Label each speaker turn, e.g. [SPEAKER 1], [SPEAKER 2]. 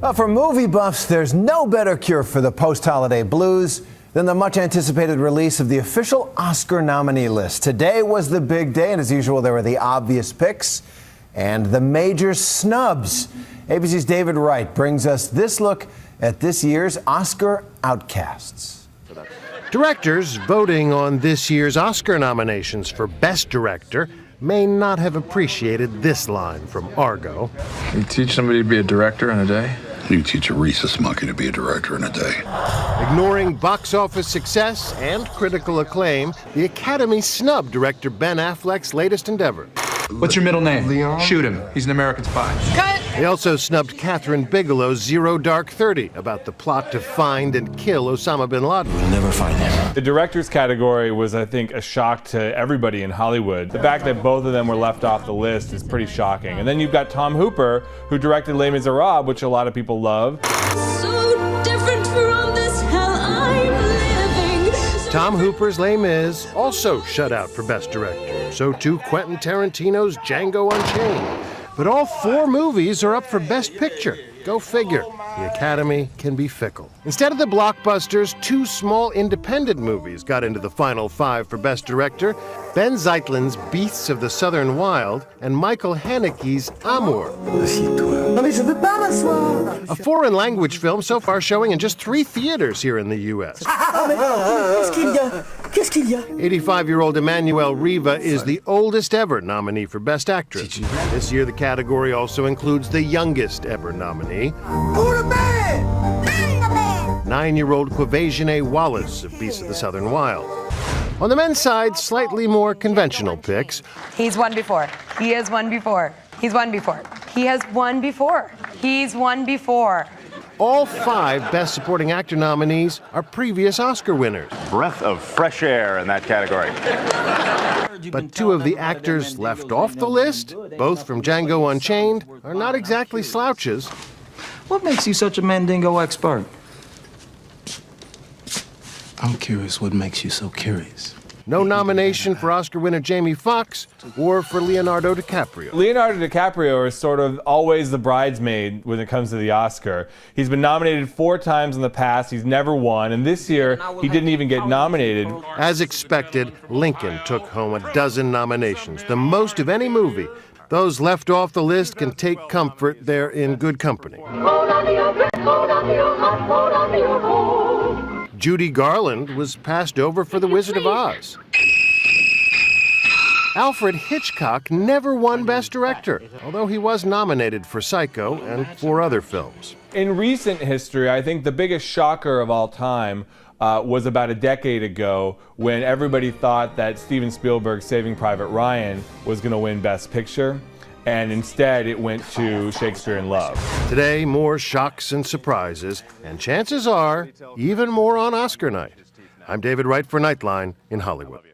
[SPEAKER 1] Well, for movie buffs, there's no better cure for the post-holiday blues than the much-anticipated release of the official Oscar nominee list. Today was the big day, and as usual, there were the obvious picks and the major snubs. ABC's David Wright brings us this look at this year's Oscar outcasts.
[SPEAKER 2] Directors voting on this year's Oscar nominations for Best Director may not have appreciated this line from Argo.
[SPEAKER 3] You teach somebody to be a director in a day?
[SPEAKER 4] You teach a rhesus monkey to be a director in a day.
[SPEAKER 2] Ignoring box office success and critical acclaim, the Academy snubbed director Ben Affleck's latest endeavor.
[SPEAKER 3] What's your middle name?
[SPEAKER 5] Leon.
[SPEAKER 3] Shoot him. He's an American spy.
[SPEAKER 6] Cut!
[SPEAKER 2] They also snubbed Catherine Bigelow's Zero Dark 30 about the plot to find and kill Osama bin Laden.
[SPEAKER 5] We'll never find him.
[SPEAKER 7] The director's category was, I think, a shock to everybody in Hollywood. The fact that both of them were left off the list is pretty shocking. And then you've got Tom Hooper, who directed Les Miserables, which a lot of people love.
[SPEAKER 8] So different from this hell I'm living.
[SPEAKER 2] Tom Hooper's Les Mis also shut out for Best Director. So too Quentin Tarantino's Django Unchained. But all four movies are up for Best Picture. Go figure. The Academy can be fickle. Instead of the blockbusters, two small independent movies got into the final five for Best Director: Ben Zeitlin's Beasts of the Southern Wild and Michael Haneke's Amour. A foreign language film so far showing in just 3 theaters here in the U.S. 85-year-old Emmanuelle Riva is the oldest ever nominee for Best Actress. This year, the category also includes the youngest ever nominee. 9-year-old Quavasion Wallace of Beasts of the Southern Wild. On the men's side, slightly more conventional picks.
[SPEAKER 6] He's won before. He has won before. He's won before. He has won before. He's won before.
[SPEAKER 2] All 5 Best Supporting Actor nominees are previous Oscar winners.
[SPEAKER 9] Breath of fresh air in that category.
[SPEAKER 2] But 2 of the actors left off the list, both from Django Unchained, are not exactly slouches.
[SPEAKER 5] What makes you such a Mandingo expert? I'm curious what makes you so curious.
[SPEAKER 2] No nomination for Oscar winner Jamie Foxx or for Leonardo DiCaprio.
[SPEAKER 7] Leonardo DiCaprio is sort of always the bridesmaid when it comes to the Oscar. He's been nominated 4 times in the past. He's never won. And this year, he didn't even get nominated.
[SPEAKER 2] As expected, Lincoln took home 12 nominations, the most of any movie. Those left off the list can take comfort they're in good company. Judy Garland was passed over for The Wizard of Oz. Alfred Hitchcock never won Best Director, although he was nominated for Psycho and 4 other films.
[SPEAKER 7] In recent history, I think the biggest shocker of all time was about a decade ago when everybody thought that Steven Spielberg's Saving Private Ryan was going to win Best Picture. And instead, it went to Shakespeare in Love.
[SPEAKER 2] Today, more shocks and surprises, and chances are, even more on Oscar night. I'm David Wright for Nightline in Hollywood.